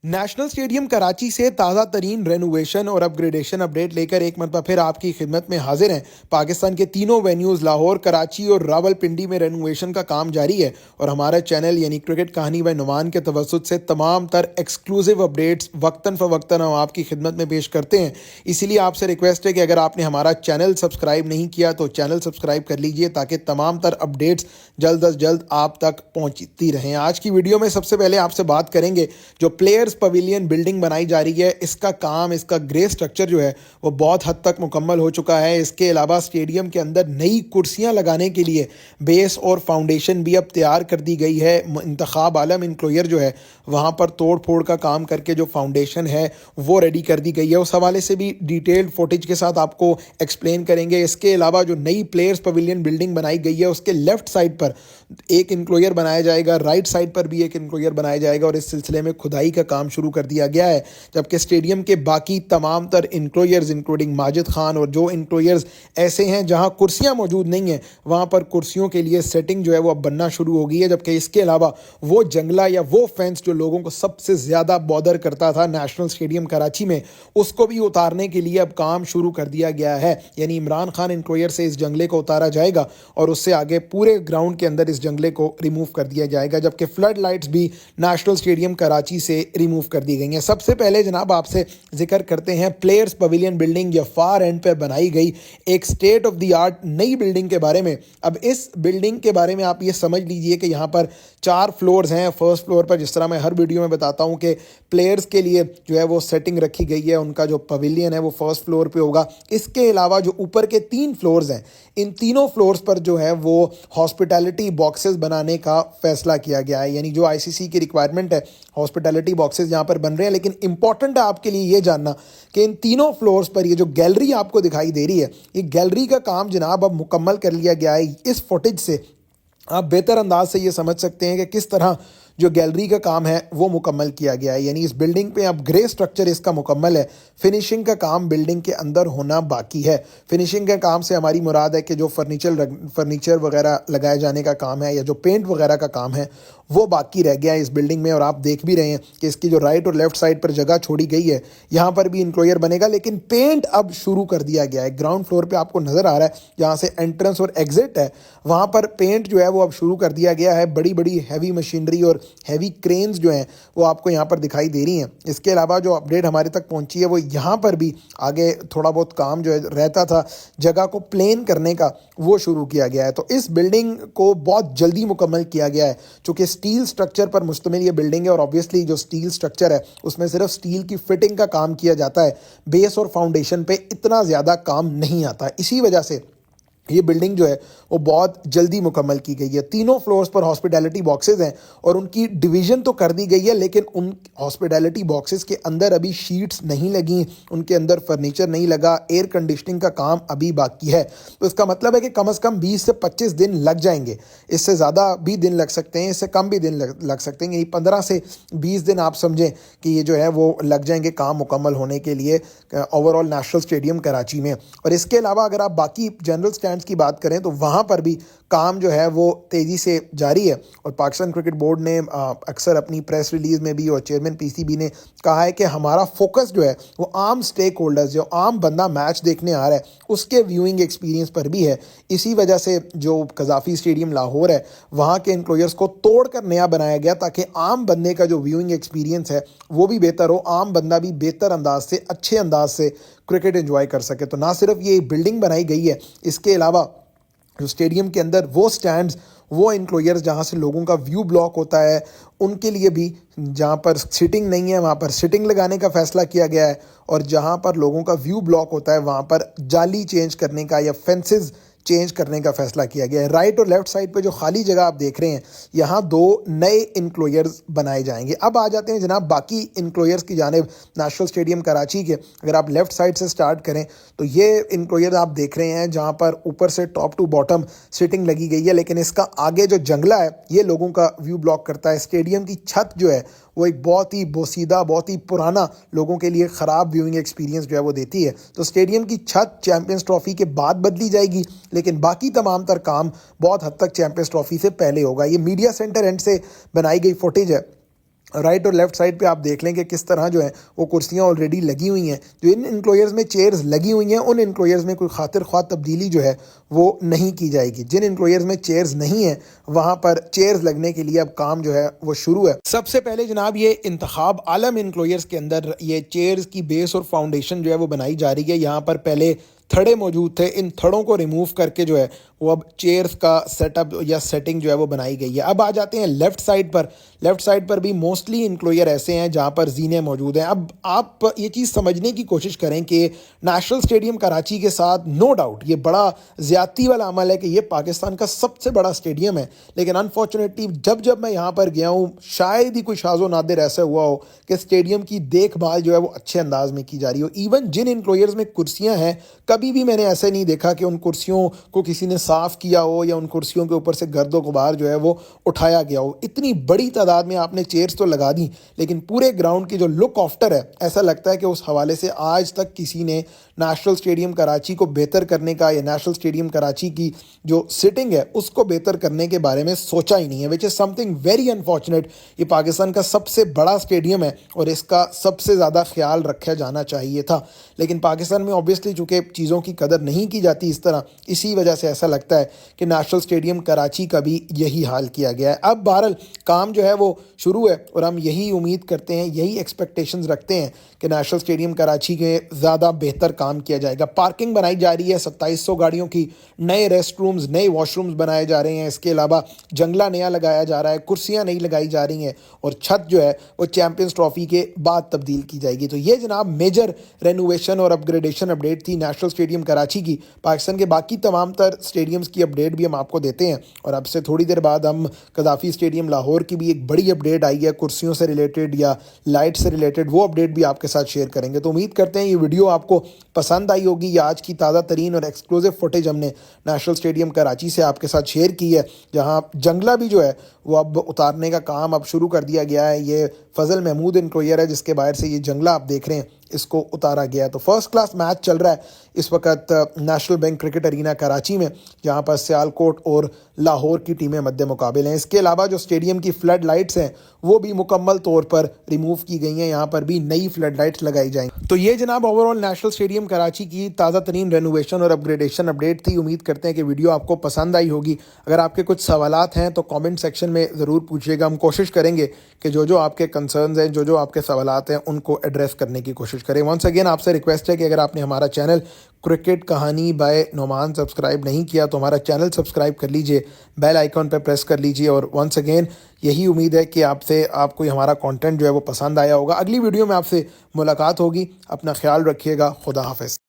National stadium Karachi से ताज़ा तरीन रेनोवेशन और अपग्रेडेशन अपडेट लेकर एक मरतबा फिर आपकी खिदमत में हाजिर हैं। पाकिस्तान के तीनों वेन्यूज़ लाहौर, कराची और रावलपिंडी में रेनोवेशन का काम जारी है और हमारा चैनल यानी क्रिकेट कहानी व नुमान के तवसुत से तमाम तर एक्सक्लूसिव अपडेट्स वक्तन फ़वक्तन हम आपकी खिदमत में पेश करते हैं। इसीलिए आपसे रिक्वेस्ट है कि अगर आपने हमारा चैनल सब्सक्राइब नहीं किया तो चैनल सब्सक्राइब कर लीजिए ताकि तमाम तर अपडेट्स जल्द अज जल्द आप तक पहुँचती रहें। आज की वीडियो में सबसे पहले आपसे बात करेंगे जो प्लेयर्स पवेलियन बिल्डिंग बनाई जा रही है, इसका काम, इसका ग्रे स्ट्रक्चर जो है वो बहुत हद तक मुकम्मल हो चुका है। इसके अलावा स्टेडियम के अंदर नई कुर्सियां लगाने के लिए बेस और फाउंडेशन भी अब तैयार कर दी गई है। इंतखाब आलम इंक्लोयर जो है वहाँ पर तोड़ फोड़ का काम करके जो फाउंडेशन है वो रेडी कर दी गई है। उस हवाले से भी डिटेल्ड फुटेज के साथ आपको एक्सप्लेन करेंगे। इसके अलावा जो नई प्लेयर्स पवेलियन बिल्डिंग बनाई गई है उसके लेफ्ट साइड पर एक इंक्लोयर बनाया जाएगा, राइट साइड पर भी एक इंक्लोयर बनाया जाएगा और इस सिलसिले में खुदाई का काम शुरू कर दिया गया है। जबकि स्टेडियम के बाकी तमाम तर इंक्लोयर्स इंक्लूडिंग माजिद खान और जो इंक्लोयर्स ऐसे हैं जहां कुर्सियां मौजूद नहीं हैं वहां पर कुर्सियों के लिए सेटिंग जो है वो अब बनना शुरू हो गई है। जबकि इसके अलावा वो जंगला या वो फेंस जो लोगों को सबसे ज़्यादा बॉदर करता था नेशनल स्टेडियम कराची में, उसको भी उतारने के लिए अब काम शुरू कर दिया गया है। यानी इमरान खान इंक्लोयर से इस जंगले को उतारा जाएगा और उससे आगे पूरे ग्राउंड के अंदर इस जंगले को रिमूव कर दिया जाएगा। जबकि फ्लड लाइट्स भी नेशनल स्टेडियम कराची से रिमूव कर दी गई हैं। सबसे पहले जनाब आपसे जिक्र करते हैं प्लेयर्स पवेलियन बिल्डिंग या फार एंड पे बनाई गई एक स्टेट ऑफ द आर्ट नई बिल्डिंग के बारे में। अब इस बिल्डिंग के बारे में आप ये समझ लीजिए कि यहाँ पर 4 फ्लोर्स हैं। फर्स्ट फ्लोर पर, जिस तरह मैं हर वीडियो में बताता हूँ कि प्लेयर्स के लिए जो है वो सेटिंग रखी गई है, उनका जो पवेलियन है वो फर्स्ट फ्लोर पे होगा। इसके अलावा जो ऊपर के 3 फ्लोर्स हैं, इन तीनों फ्लोर्स पर जो है वो हॉस्पिटैलिटी बॉक्सेस बनाने का फैसला किया गया है। यानी जो आईसीसी की रिक्वायरमेंट है, हॉस्पिटैलिटी बॉक्सेस यहाँ पर बन रहे हैं। लेकिन इंपॉर्टेंट है आपके लिए ये जानना कि इन तीनों फ्लोर्स पर ये जो गैलरी आपको दिखाई दे रही है, ये गैलरी का काम जनाब अब मुकम्मल कर लिया गया है। इस फुटेज से आप बेहतर अंदाज से ये समझ सकते हैं कि किस तरह जो गैलरी का काम है वो मुकम्मल किया गया है। यानी इस बिल्डिंग पे अब ग्रे स्ट्रक्चर इसका मुकम्मल है। फिनिशिंग का काम बिल्डिंग के अंदर होना बाकी है। फिनिशिंग के काम से हमारी मुराद है कि जो फर्नीचर वगैरह लगाए जाने का काम है या जो पेंट वगैरह का काम है वो बाकी रह गया है इस बिल्डिंग में। और आप देख भी रहे हैं कि इसकी जो राइट और लेफ्ट साइड पर जगह छोड़ी गई है, यहाँ पर भी इंक्लोयर बनेगा, लेकिन पेंट अब शुरू कर दिया गया है। ग्राउंड फ्लोर पे आपको नज़र आ रहा है जहाँ से एंट्रेंस और एग्जिट है, वहाँ पर पेंट जो है वो अब शुरू कर दिया गया है। बड़ी बड़ी हैवी मशीनरी और हैवी क्रेन्स जो हैं वो आपको यहाँ पर दिखाई दे रही हैं। इसके अलावा जो अपडेट हमारे तक पहुँची है वो यहाँ पर भी आगे थोड़ा बहुत काम जो है रहता था जगह को प्लेन करने का, वो शुरू किया गया है। तो इस बिल्डिंग को बहुत जल्दी मुकम्मल किया गया है। चूँकि स्टील स्ट्रक्चर पर मुश्तमिल ये बिल्डिंग है और ऑब्वियसली जो स्टील स्ट्रक्चर है उसमें सिर्फ स्टील की फिटिंग का काम किया जाता है, बेस और फाउंडेशन पे इतना ज़्यादा काम नहीं आता। इसी वजह से ये बिल्डिंग जो है वो बहुत जल्दी मुकम्मल की गई है। तीनों फ्लोर्स पर हॉस्पिटैलिटी बॉक्सेस हैं और उनकी डिवीज़न तो कर दी गई है, लेकिन उन हॉस्पिटैलिटी बॉक्सेस के अंदर अभी शीट्स नहीं लगी, उनके अंदर फर्नीचर नहीं लगा, एयर कंडीशनिंग का काम अभी बाकी है। तो इसका मतलब है कि कम से कम 20 से 25 दिन लग जाएंगे। इससे ज़्यादा भी दिन लग सकते हैं, इससे कम भी दिन लग सकते हैं। 15 से 20 दिन आप समझें कि ये जो है वो लग जाएंगे काम मुकम्मल होने के लिए ओवरऑल नेशनल स्टेडियम कराची में। और इसके अलावा अगर आप बाकी जनरल स्टैंड की बात करें तो वहां पर भी काम जो है वो तेजी से जारी है। और पाकिस्तान क्रिकेट बोर्ड ने अक्सर अपनी प्रेस रिलीज में भी और चेयरमैन पीसीबी ने कहा है कि हमारा फोकस जो है वो आम स्टेक होल्डर्स, जो आम बंदा मैच देखने आ रहा है, उसके व्यूइंग एक्सपीरियंस पर भी है। इसी वजह से जो कज़ाफ़ी स्टेडियम लाहौर है वहाँ के इंक्लोयर्स को तोड़कर नया बनाया गया ताकि आम बंदे का जो व्यूइंग एक्सपीरियंस है वो भी बेहतर हो, आम बंदा भी बेहतर अंदाज से, अच्छे अंदाज से क्रिकेट एंजॉय कर सके। तो ना सिर्फ ये बिल्डिंग बनाई गई है, इसके अलावा जो स्टेडियम के अंदर वो स्टैंड्स, वो इंक्लोयर्स जहाँ से लोगों का व्यू ब्लॉक होता है, उनके लिए भी जहाँ पर सिटिंग नहीं है वहाँ पर सिटिंग लगाने का फैसला किया गया है। और जहाँ पर लोगों का व्यू ब्लॉक होता है वहाँ पर जाली चेंज करने का या फेंसेस चेंज करने का फैसला किया गया है। राइट और लेफ्ट साइड पे जो खाली जगह आप देख रहे हैं, यहाँ 2 नए इंक्लोयर्स बनाए जाएंगे। अब आ जाते हैं जनाब बाकी इंक्लोयर्स की जानिब नेशनल स्टेडियम कराची के। अगर आप लेफ्ट साइड से स्टार्ट करें तो ये इंक्लोयर्स आप देख रहे हैं जहाँ पर ऊपर से टॉप टू बॉटम सिटिंग लगी गई है, लेकिन इसका आगे जो जंगला है ये लोगों का व्यू ब्लॉक करता है। स्टेडियम की छत जो है वो एक बहुत ही बोसीदा, बहुत ही पुराना, लोगों के लिए ख़राब व्यूइंग एक्सपीरियंस जो है वो देती है। तो स्टेडियम की छत चैंपियंस ट्रॉफी के बाद बदली जाएगी, लेकिन बाकी तमाम तर काम बहुत हद तक चैंपियंस ट्रॉफी से पहले होगा। ये मीडिया सेंटर एंड से बनाई गई फुटेज है। राइट और लेफ्ट साइड पे आप देख लें कि किस तरह जो है वो कुर्सियाँ ऑलरेडी लगी हुई हैं। जो इन एनक्लोजर्स में चेयर्स लगी हुई हैं उन एनक्लोजर्स में कोई खातिर ख्वाह तब्दीली जो है वो नहीं की जाएगी। जिन एनक्लोजर्स में चेयर्स नहीं है वहाँ पर चेयर्स लगने के लिए अब काम जो है वो शुरू है। सबसे पहले जनाब ये इंतखाब आलम एनक्लोजर्स के अंदर ये चेयर्स की बेस और फाउंडेशन जो है वो बनाई जा रही है। यहाँ पर पहले थड़े मौजूद थे, इन थड़ों को रिमूव करके जो है वो अब चेयर्स का सेटअप या सेटिंग जो है वो बनाई गई है। अब आ जाते हैं लेफ़्ट साइड पर। लेफ़्ट साइड पर भी मोस्टली इंक्लोजर ऐसे हैं जहाँ पर जीने मौजूद हैं। अब आप ये चीज़ समझने की कोशिश करें कि नेशनल स्टेडियम कराची के साथ नो डाउट ये बड़ा ज़्यादती वाला अमल है कि ये पाकिस्तान का सबसे बड़ा स्टेडियम है, लेकिन अनफॉर्चुनेटली जब मैं यहाँ पर गया हूँ शायद ही कोई शाज़ो नादिर ऐसा हुआ हो कि स्टेडियम की देखभाल जो है वो अच्छे अंदाज में की जा रही हो। इवन जिन इंक्लोजर्स में कुर्सियाँ हैं कभी भी मैंने ऐसे नहीं देखा कि उन कुर्सियों को किसी ने साफ़ किया हो या उन कुर्सियों के ऊपर से गर्दो गुबार जो है वो उठाया गया हो। इतनी बड़ी तादाद में आपने चेयर्स तो लगा दी, लेकिन पूरे ग्राउंड की जो लुक आफ्टर है ऐसा लगता है कि उस हवाले से आज तक किसी ने नेशनल स्टेडियम कराची को बेहतर करने का या नेशनल स्टेडियम कराची की जो सिटिंग है उसको बेहतर करने के बारे में सोचा ही नहीं है, which is something very unfortunate. ये पाकिस्तान का सबसे बड़ा स्टेडियम है और इसका सबसे ज़्यादा ख्याल रखा जाना चाहिए था, लेकिन पाकिस्तान में ऑब्वियसली चूँकि चीज़ों की कदर नहीं की जाती इस तरह, इसी वजह से ऐसा लगता है कि नेशनल स्टेडियम कराची का भी यही हाल किया गया है। अब बहरहाल काम जो है वो शुरू है और हम यही उम्मीद करते हैं, यही एक्सपेक्टेशंस रखते हैं कि नेशनल स्टेडियम कराची के ज़्यादा बेहतर काम किया जाएगा। पार्किंग बनाई जा रही है 2700 गाड़ियों की, नए रेस्ट रूम्स नए वॉशरूम्स बनाए जा रहे हैं, इसके अलावा जंगला नया लगाया जा रहा है, कुर्सियाँ नई लगाई जा रही हैं और छत जो है वो चैम्पियंस ट्रॉफी के बाद तब्दील की जाएगी। तो ये जनाब मेजर रेनोवेशन और अपग्रेडेशन अपडेट थी नेशनल स्टेडियम कराची की। पाकिस्तान के बाकी तमाम तर स्टेडियम्स की अपडेट भी हम आपको देते हैं और अब से थोड़ी देर बाद हम कदाफ़ी स्टेडियम लाहौर की भी एक बड़ी अपडेट आई है कुर्सियों से रिलेटेड या लाइट से रिलेटेड, वो अपडेट भी आपके साथ शेयर करेंगे। तो उम्मीद करते हैं ये वीडियो आपको पसंद आई होगी। ये आज की ताज़ा तरीन और एक्सक्लूसिव फुटेज हमने नेशनल स्टेडियम कराची से आपके साथ शेयर की है, जहाँ जंगला भी जो है वो अब उतारने का काम अब शुरू कर दिया गया है। ये फजल महमूद इंक्लोजर है जिसके बाहर से ये जंगला आप देख रहे हैं, इसको उतारा गया है। तो फर्स्ट क्लास मैच चल रहा है इस वक्त National Bank Cricket Arena Karachi में, जहां पर सियालकोट और लाहौर की टीमें मद्दे मुकाबिल हैं। इसके अलावा जो स्टेडियम की फ्लड लाइट्स हैं वो भी मुकम्मल तौर पर रिमूव की गई हैं, यहाँ पर भी नई फ्लड लाइट्स लगाई जाएंगी। तो ये जनाब ओवरऑल नेशनल स्टेडियम कराची की ताज़ा तरीन रेनोवेशन और अपग्रेडेशन अपडेट थी। उम्मीद करते हैं कि वीडियो आपको पसंद आई होगी। अगर आपके कुछ सवालात हैं तो कॉमेंट सेक्शन में ज़रूर पूछिएगा। हम कोशिश करेंगे कि जो आपके कंसर्न्स हैं, जो आपके सवालात हैं उनको एड्रेस करने की कोशिश करें। वंस अगेन आपसे रिक्वेस्ट है कि अगर आपने हमारा चैनल क्रिकेट कहानी बाय नोमान सब्सक्राइब नहीं किया तो हमारा चैनल सब्सक्राइब कर लीजिए, बेल आइकॉन पर प्रेस कर लीजिए और वंस अगेन यही उम्मीद है कि आपको हमारा कंटेंट जो है वो पसंद आया होगा। अगली वीडियो में आपसे मुलाकात होगी। अपना ख्याल रखिएगा। खुदा हाफिज़।